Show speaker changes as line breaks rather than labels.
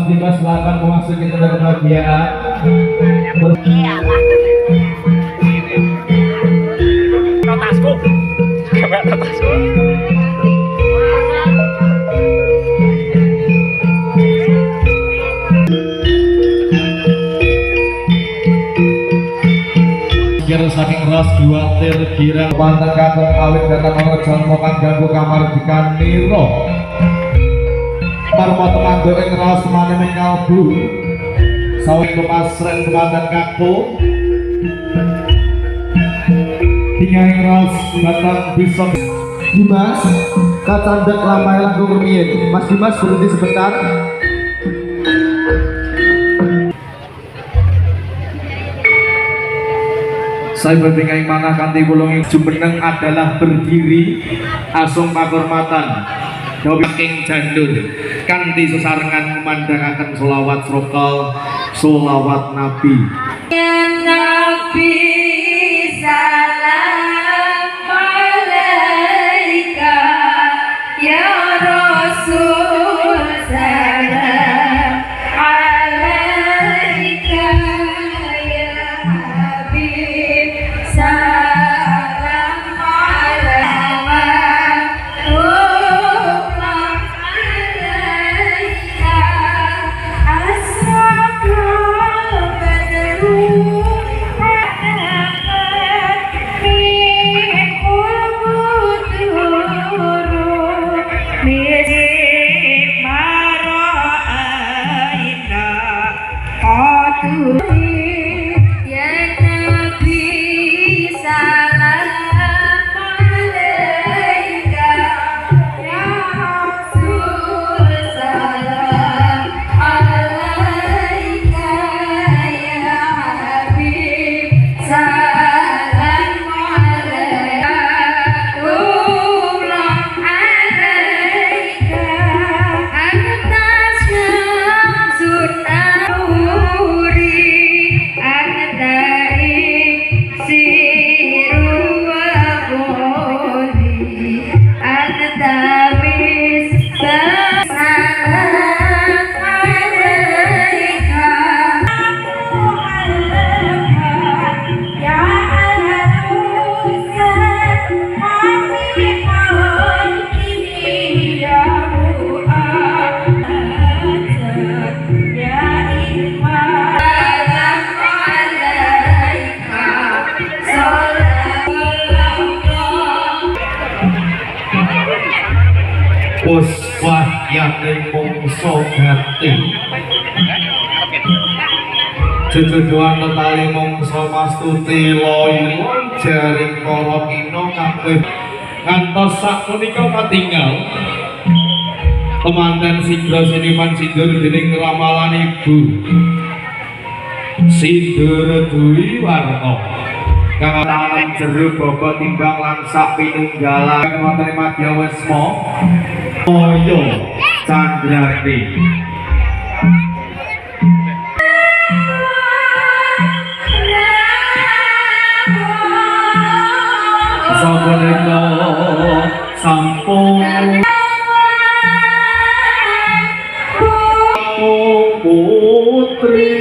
Mas Dimas silakan memasuki tenda kebahagiaan.
Tasku. Gimana tasku?
Kira saking ras diwatir kira panten kakung awit datang ana jalma kang ganggu kamardikan nira. Parma temanggo ing raos temane ing kalbu. Sawet pasrek panten kakung. Tinggal ing raos datang bisa Dimas kacandak lampai lagu rumiyin. Mas Dimas berhenti sebentar. Saya bertingkai mana kanti kulungi jumeneng adalah berdiri asung pakurmatan Dawi King Jandur kanti sesarengan memandangaken sholawat srokal sholawat Nabi
ya Nabi salam alaika ya Rasul salam alaika ya Habib salam alaika asraqal badru
Puswah yang mungso gati Jejodohan letali mungso mastuti loyi jaring koro kino kabeh ngantos sapunika katinggal temanten Sidra Seniman Sindur dening ramalan ibu Sindur Dwi Warto kang tangan jero bobot timbang lan sak pinunggalan wonten Madya Wisma Oyo Candrati Sampurna sampun putri